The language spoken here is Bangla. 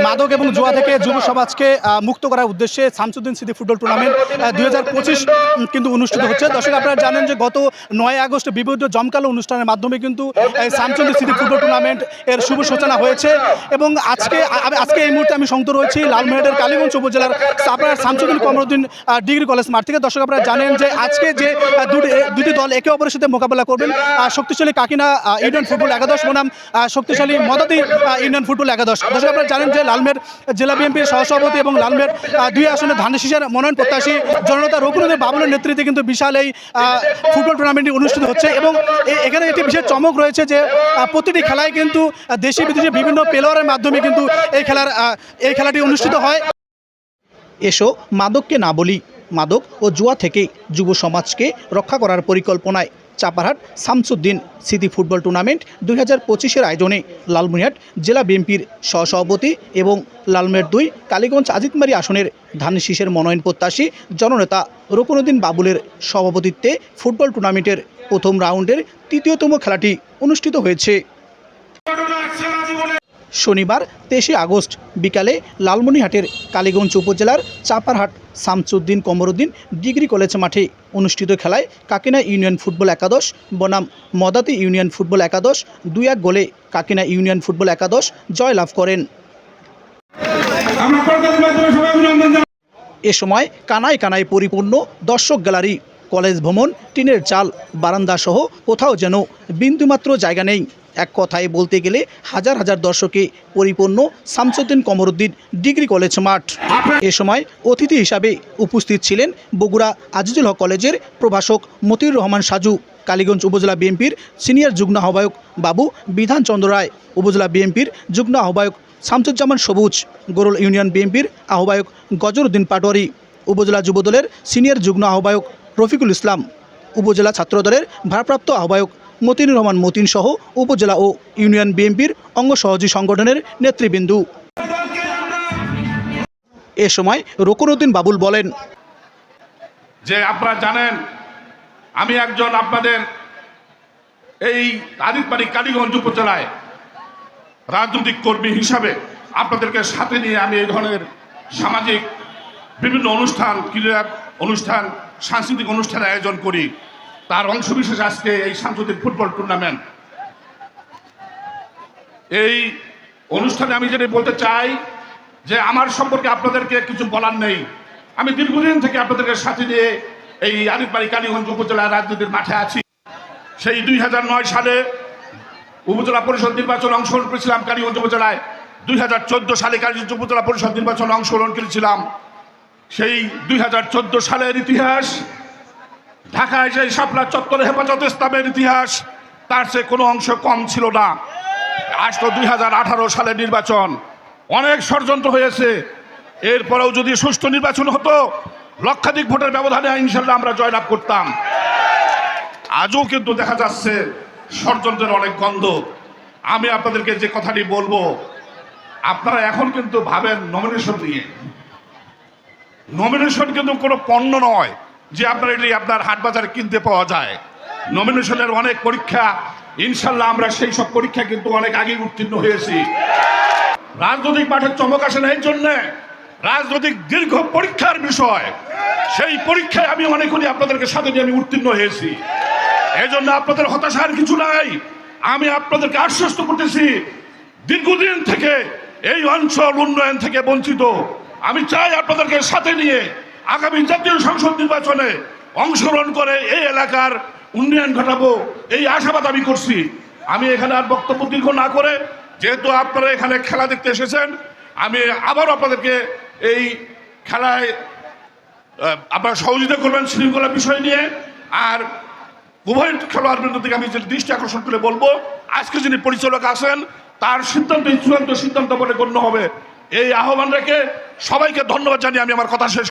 মাদক এবং জুয়া থেকে যুব সমাজকে মুক্ত করার উদ্দেশ্যে শামসুদ্দিন স্মৃতি ফুটবল টুর্নামেন্ট 2025 কিন্তু অনুষ্ঠিত হচ্ছে। দর্শক, আপনারা জানেন যে গত 9 আগস্ট বিভিন্ন জমকালো অনুষ্ঠানের মাধ্যমে কিন্তু এই শামসুদ্দিন স্মৃতি ফুটবল টুর্নামেন্ট এর শুভ সূচনা হয়েছে এবং আজকে এই মুহূর্তে আমি সংযুক্ত রয়েছি লালমনিরহাটের কালীগঞ্জ উপজেলার আপনার শামসুদ্দিন কমরুদ্দিন ডিগ্রি কলেজ মাঠ থেকে। দর্শক, আপনারা জানেন যে আজকে যে দুটি দল একে অপরের সাথে মোকাবেলা করবেন, শক্তিশালী কাকিনা ইউনিয়ন ফুটবল একাদশ বনাম শক্তিশালী মদাদি ইউনিয়ন ফুটবল একাদশ। দর্শক, আপনারা জানেন যে লালমনিরহাট জেলা বিএনপির সহসভাপতি এবং লালমনিরহাট 2 আসনে ধানের শীষের মনোনয়ন প্রত্যাশী জনতা রকুনুদ্দিন বাবুলের নেতৃত্বে কিন্তু বিশাল এই ফুটবল টুর্নামেন্টটি অনুষ্ঠিত হচ্ছে এবং এখানে একটি বিশেষ চমক রয়েছে যে প্রতিটি খেলায় কিন্তু দেশি বিদেশি বিভিন্ন প্লেয়ারের মাধ্যমে কিন্তু এই খেলাটি অনুষ্ঠিত হয়। এসো মাদককে না বলি, মাদক ও জুয়া থেকে যুব সমাজকে রক্ষা করার পরিকল্পনায় চাপারহাট শামসুদ্দিন স্মৃতি ফুটবল টুর্নামেন্ট 2025-এর আয়োজনে লালমনিরহাট জেলা বিএনপির সহসভাপতি এবং লালমনিরহাট 2 কালীগঞ্জ আজিতমারি আসনের ধানের শীষের মনোনয়ন প্রত্যাশী জননেতা রকুনুদ্দিন বাবুলের সভাপতিত্বে ফুটবল টুর্নামেন্টের প্রথম রাউন্ডের তৃতীয়তম খেলাটি অনুষ্ঠিত হয়েছে। শনিবার 23 আগস্ট বিকালে লালমনিরহাটের কালীগঞ্জ উপজেলার চাপারহাট শামসুদ্দিন কমরুদ্দিন ডিগ্রি কলেজ মাঠে অনুষ্ঠিত খেলায় কাকিনা ইউনিয়ন ফুটবল একাদশ বনাম মদাতি ইউনিয়ন ফুটবল একাদশ 2-1 গোলে কাকিনা ইউনিয়ন ফুটবল একাদশ জয়লাভ করেন। এ সময় কানায় কানায় পরিপূর্ণ দর্শক গ্যালারি, কলেজ ভবন, টিনের চাল, বারান্দা সহ কোথাও যেন বিন্দুমাত্র জায়গা নেই। এক কথায় বলতে গেলে হাজার হাজার দর্শকে পরিপূর্ণ শামসুদ্দিন কমরুদ্দিন ডিগ্রি কলেজ মাঠ। এ সময় অতিথি হিসাবে উপস্থিত ছিলেন বগুড়া আজিজুল হক কলেজের প্রভাষক মতিউর রহমান সাজু, কালীগঞ্জ উপজেলা বিএনপির সিনিয়র যুগ্ম আহ্বায়ক বাবু বিধানচন্দ্র রায়, উপজেলা বিএনপির যুগ্ম আহ্বায়ক শামসুজ্জামান সবুজ, গোরল ইউনিয়ন বিএনপির আহ্বায়ক গজরউদ্দিন পাটোয়ারি, উপজেলা যুবদলের সিনিয়র যুগ্ম আহ্বায়ক রফিকুল ইসলাম, উপজেলা ছাত্রদলের ভারপ্রাপ্ত আহ্বায়ক মতিনুর রহমান মতিন সহ উপজেলা ও ইউনিয়ন বিএনপির অঙ্গ সহযোগী সংগঠনের নেতৃবৃন্দ। এ সময় রকুনুদ্দিন বাবুল বলেন যে আপনারা জানেন আমি একজন আপনাদের এই আজিতমারি কালীগঞ্জ উপজেলায় রাজনৈতিক কর্মী হিসাবে আপনাদেরকে সাথে নিয়ে আমি এই ধরনের সামাজিক বিভিন্ন অনুষ্ঠান, ক্রীড়া অনুষ্ঠান, সাংস্কৃতিক অনুষ্ঠানের আয়োজন করি। তার অংশবিশেষ আজকে এই শামসুদ্দিন ফুটবল টুর্নামেন্ট। এই অনুষ্ঠানে আমি যেটা বলতে চাই যে আমার সম্পর্কে আপনাদেরকে কিছু বলার নেই। আমি দীর্ঘদিন থেকে আপনাদেরকে সাথে নিয়ে এই আজিতমারি কালীগঞ্জ উপজেলার রাজনীতির মাঠে আছি। সেই 2009 সালে উপজেলা পরিষদ নির্বাচনে অংশগ্রহণ করেছিলাম কালীগঞ্জ উপজেলায়। 2014 সালে কালীগঞ্জ উপজেলা পরিষদ নির্বাচনে অংশগ্রহণ করেছিলাম। সেই 2014 সালের ইতিহাস, ঢাকায় যে শাপলা চত্বরে হেফাজতে ইসলামের ইতিহাস, তার চেয়ে কোনো অংশ কম ছিল না। আসলো 2018 সালের নির্বাচন, অনেক ষড়যন্ত্র হয়েছে। এরপরেও যদি সুষ্ঠু নির্বাচন হতো, লক্ষাধিক ভোটের ব্যবধানে ইনশাল্লাহ আমরা জয়লাভ করতাম। আজও কিন্তু দেখা যাচ্ছে ষড়যন্ত্রের অনেক গন্ধ। আমি আপনাদেরকে যে কথাটি বলবো, আপনারা এখন কিন্তু ভাবেন নমিনেশন নিয়ে। নমিনেশন কিন্তু কোনো পণ্য নয় যে আপনার এটি আপনার হাট বাজারে কিনতে পাওয়া যায়। নমিনেশনের অনেক পরীক্ষা, ইনশাল্লাহ আমরা সেই সব পরীক্ষা কিন্তু অনেক আগে উত্তীর্ণ হয়েছি। রাজনৈতিক মাঠের চমক আসে না এই জন্যে, রাজনৈতিক দীর্ঘ পরীক্ষার বিষয়। সেই পরীক্ষায় আমি অনেকগুলি আপনাদেরকে সাথে নিয়ে আমি উত্তীর্ণ হয়েছি। এই জন্য আপনাদের হতাশার কিছু নাই। আমি আপনাদেরকে আশ্বস্ত করতেছি, দীর্ঘদিন থেকে এই অঞ্চল উন্নয়ন থেকে বঞ্চিত। আমি চাই আপনাদেরকে সাথে নিয়ে আগামী জাতীয় সংসদ নির্বাচনে অংশগ্রহণ করে এই এলাকার উন্নয়ন ঘটাবো, এই আশাবাদ আমি করছি। আমি এখানে আর বক্তব্য দীর্ঘ না করে, যেহেতু আপনারা এখানে খেলা দেখতে এসেছেন, আমি আবারও আপনাদেরকে এই খেলায় আপনারা সহযোগিতা করবেন শৃঙ্খলা বিষয় নিয়ে। আর উভয় খেলোয়াড়বৃন্দ থেকে আমি যে দৃষ্টি আকর্ষণ করে বলবো, আজকে যিনি পরিচালক আছেন তার সিদ্ধান্ত চূড়ান্ত সিদ্ধান্ত বলে গণ্য হবে। এই আহ্বান রেখে সবাইকে ধন্যবাদ জানিয়ে আমি আমার কথা শেষ